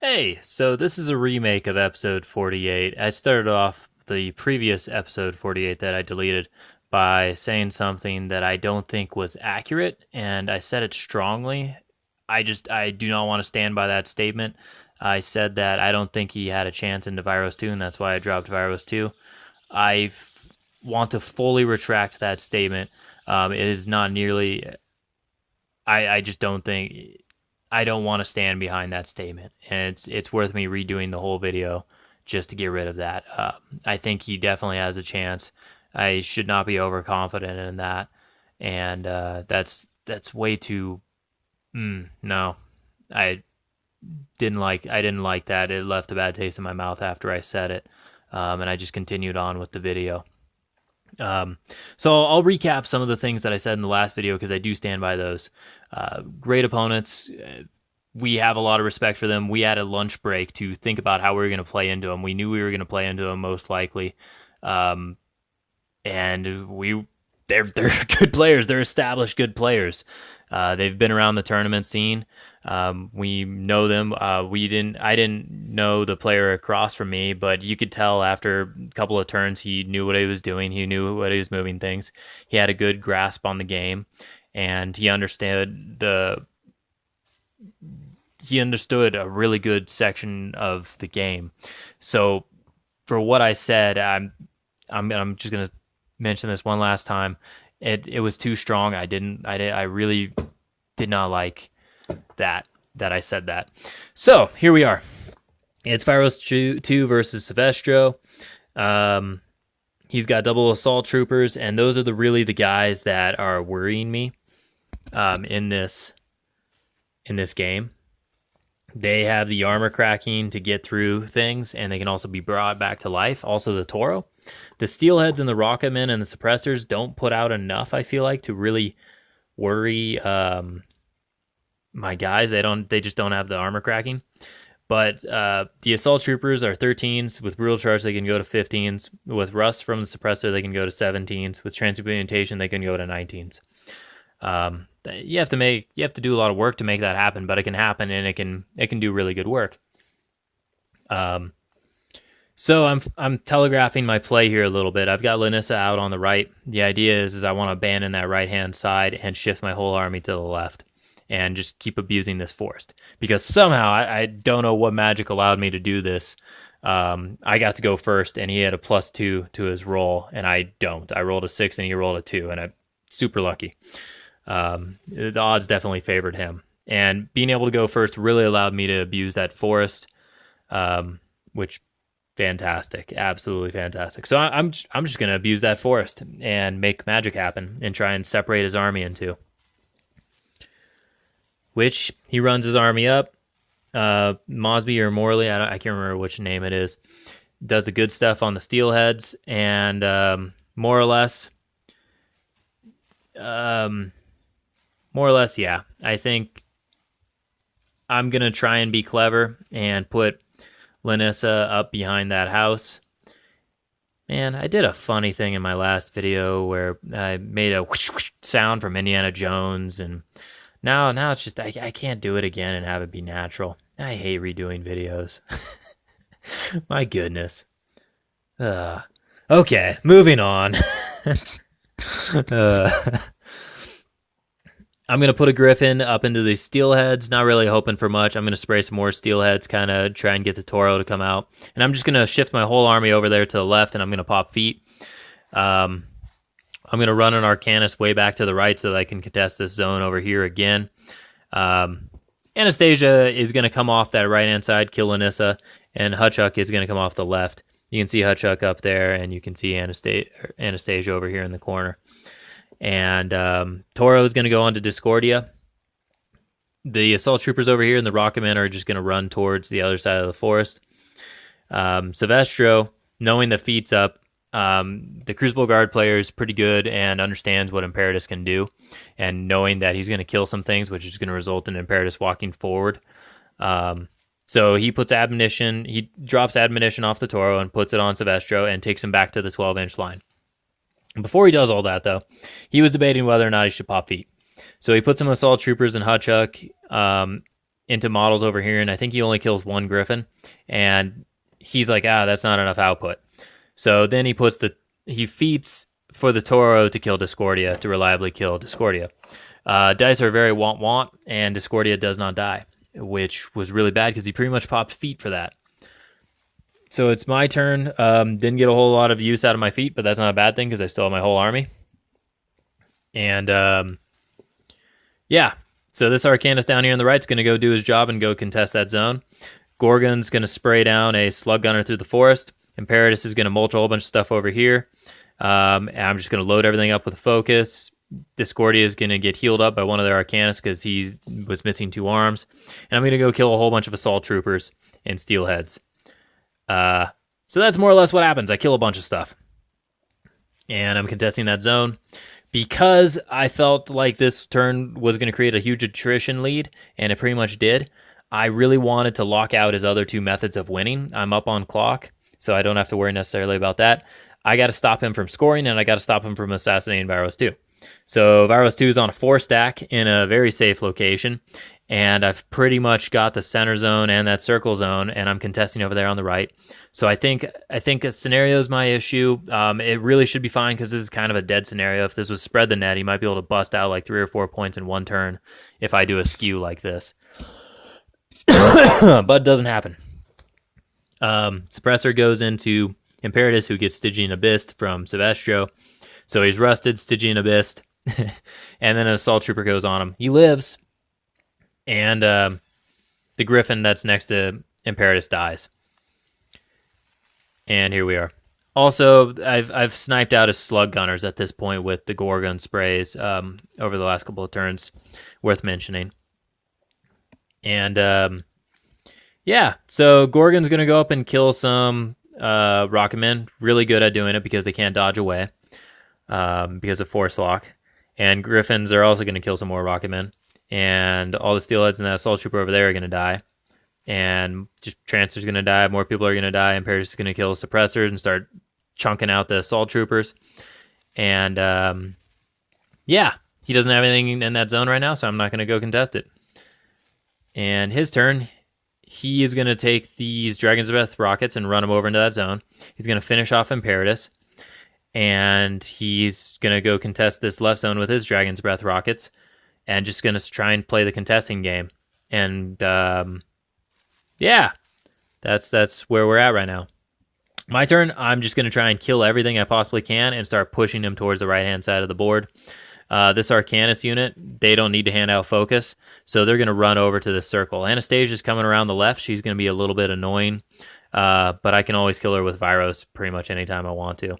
Hey, so this is a remake of episode 48. I started off the previous episode 48 that I deleted by saying something that I don't think was accurate, and I said it strongly. I do not want to stand by that statement. I said that I don't think he had a chance into Vyros 2, and that's why I dropped Vyros 2. Want to fully retract that statement. It is not nearly. I just don't think. I don't want to stand behind that statement, and it's worth me redoing the whole video just to get rid of that. I think he definitely has a chance. I should not be overconfident in that, and that's way too. No, I I didn't like that. It left a bad taste in my mouth after I said it, and I just continued on with the video. So I'll recap some of the things that I said in the last video because I do stand by those. Great opponents. We have a lot of respect for them. We had a lunch break to think about how we were going to play into them. We knew we were going to play into them most likely, and they're good players. They're established good players. They've been around the tournament scene. We know them. I didn't know the player across from me, but you could tell after a couple of turns he knew what he was doing. He knew what he was moving things. He had a good grasp on the game, and he understood a really good section of the game. So for what I said, I'm just gonna mention this one last time. It was too strong. I really did not like that I said that. So here we are. It's Vyros 2 versus Syvestro. He's got double assault troopers, and those are really the guys that are worrying me in this game. They have the armor cracking to get through things, and they can also be brought back to life. Also, the Toro. The Steelheads and the Rocketmen and the Suppressors don't put out enough, I feel like, to really worry my guys. They just don't have the armor cracking. But the Assault Troopers are 13s. With Brutal Charge, they can go to 15s. With Rust from the Suppressor, they can go to 17s. With Transmutation, they can go to 19s. You have to do a lot of work to make that happen, but it can happen, and it can do really good work. So I'm telegraphing my play here a little bit. I've got Lanyssa out on the right. The idea is I want to abandon that right hand side and shift my whole army to the left, and just keep abusing this forest. Because somehow I don't know what magic allowed me to do this. I got to go first, and he had a +2 to his roll, and I don't. I rolled a 6, and he rolled a 2, and I'm super lucky. The odds definitely favored him, and being able to go first really allowed me to abuse that forest, which fantastic, absolutely fantastic. So I'm just gonna abuse that forest and make magic happen and try and separate his army in two. Which he runs his army up. Mosby or Morley, I can't remember which name it is, does the good stuff on the Steelheads, and more or less, yeah. I think I'm going to try and be clever and put Lanyssa up behind that house. Man, I did a funny thing in my last video where I made a whoosh, whoosh sound from Indiana Jones, and now it's just, I can't do it again and have it be natural. I hate redoing videos. My goodness. Okay, moving on. I'm going to put a Griffon up into the Steelheads, not really hoping for much. I'm going to spray some more Steelheads, kind of try and get the Toro to come out. And I'm just going to shift my whole army over there to the left, and I'm going to pop feet. I'm going to run an Arcanist way back to the right so that I can contest this zone over here again. Anastasia is going to come off that right-hand side, kill Lanyssa, and Hutchuk is going to come off the left. You can see Hutchuk up there, and you can see Anastasia over here in the corner. And Toro is going to go on to Discordia. The Assault Troopers over here and the Rocketmen are just going to run towards the other side of the forest. Syvestro, knowing the feat's up, the Crucible Guard player is pretty good and understands what Imperitus can do. And knowing that he's going to kill some things, which is going to result in Imperitus walking forward. So he drops admonition off the Toro and puts it on Syvestro and takes him back to the 12-inch line. Before he does all that, though, he was debating whether or not he should pop feet. So he put some Assault Troopers and Hutchuk into models over here, and I think he only kills one Griffon, and he's like, that's not enough output. So then he feeds for the Toro to kill Discordia, to reliably kill Discordia. Dice are very want, and Discordia does not die, which was really bad because he pretty much popped feet for that. So it's my turn. Didn't get a whole lot of use out of my feet, but that's not a bad thing because I still have my whole army. And yeah, so this Arcanist down here on the right is going to go do his job and go contest that zone. Gorgon's going to spray down a slug gunner through the forest. Imperitus is going to mulch a whole bunch of stuff over here. And I'm just going to load everything up with a focus. Discordia is going to get healed up by one of their Arcanists because he was missing 2 arms. And I'm going to go kill a whole bunch of Assault Troopers and Steelheads. So that's more or less what happens. I kill a bunch of stuff. And I'm contesting that zone. Because I felt like this turn was going to create a huge attrition lead, and it pretty much did, I really wanted to lock out his other 2 methods of winning. I'm up on clock, so I don't have to worry necessarily about that. I got to stop him from scoring, and I got to stop him from assassinating Vyros 2. So Vyros 2 is on a 4 stack in a very safe location, and I've pretty much got the center zone and that circle zone, and I'm contesting over there on the right. So I think a scenario is my issue. It really should be fine because this is kind of a dead scenario. If this was spread the net, he might be able to bust out like 3 or 4 points in one turn if I do a skew like this. But it doesn't happen. Suppressor goes into Imperitus, who gets Stygian Abyss from Syvestro. So he's rusted, Stygian Abyss, and then an Assault Trooper goes on him. He lives, and the Griffon that's next to Imperitus dies. And here we are. Also, I've sniped out his slug gunners at this point with the Gorgon sprays over the last couple of turns, worth mentioning. And yeah, so Gorgon's going to go up and kill some Rocketmen. Really good at doing it because they can't dodge away because of Force Lock. And Griffons are also going to kill some more Rocketmen. And all the Steelheads and that Assault Trooper over there are going to die. And just Trancer's going to die. More people are going to die. Imperitus is going to kill Suppressors and start chunking out the Assault Troopers. And yeah, he doesn't have anything in that zone right now, so I'm not going to go contest it. And his turn, he is going to take these Dragon's Breath rockets and run them over into that zone. He's going to finish off Imperitus. And he's going to go contest this left zone with his Dragon's Breath rockets. And just going to try and play the contesting game. And yeah, that's where we're at right now. My turn, I'm just going to try and kill everything I possibly can and start pushing him towards the right-hand side of the board. This Arcanist unit, they don't need to hand out focus, so they're going to run over to this circle. Anastasia's coming around the left. She's going to be a little bit annoying, but I can always kill her with Vyros pretty much anytime I want to.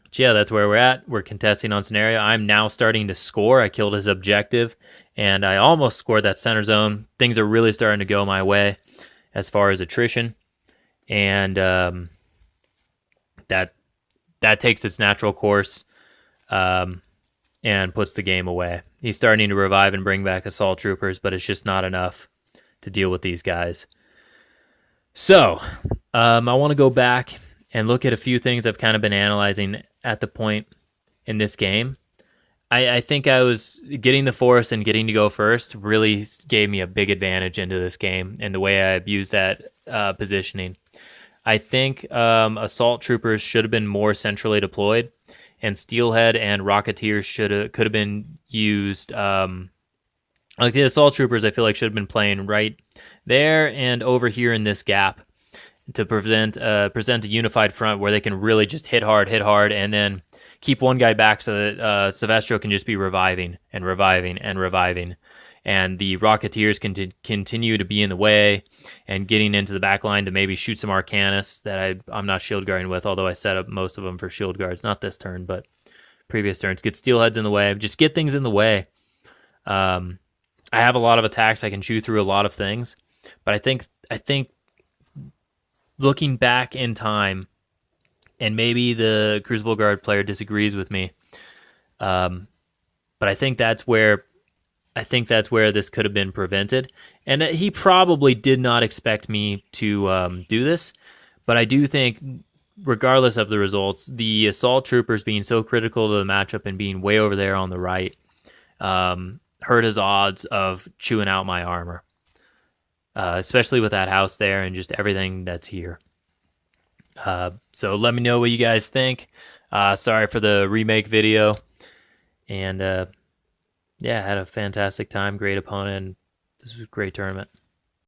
But yeah, that's where we're at. We're contesting on scenario. I'm now starting to score. I killed his objective, and I almost scored that center zone. Things are really starting to go my way as far as attrition, and that takes its natural course and puts the game away. He's starting to revive and bring back Assault Troopers, but it's just not enough to deal with these guys. So I want to go back and look at a few things I've kind of been analyzing at the point in this game. I think I was getting the force and getting to go first really gave me a big advantage into this game and the way I abused that positioning. I think Assault Troopers should have been more centrally deployed, and Steelhead and Rocketeers could have been used. Like the Assault Troopers, I feel like should have been playing right there and over here in this gap to present a unified front where they can really just hit hard, and then keep one guy back so that Syvestro can just be reviving. And the Rocketeers can continue to be in the way and getting into the back line to maybe shoot some Arcanists that I'm not shield guarding with, although I set up most of them for shield guards. Not this turn, but previous turns. Get Steelheads in the way. Just get things in the way. I have a lot of attacks. I can chew through a lot of things. But I think looking back in time, and maybe the Crucible Guard player disagrees with me, but I think that's where this could have been prevented. And he probably did not expect me to do this, but I do think, regardless of the results, the Assault Troopers being so critical to the matchup and being way over there on the right hurt his odds of chewing out my armor, especially with that house there and just everything that's here. So let me know what you guys think. Sorry for the remake video. And yeah, had a fantastic time. Great opponent. This was a great tournament.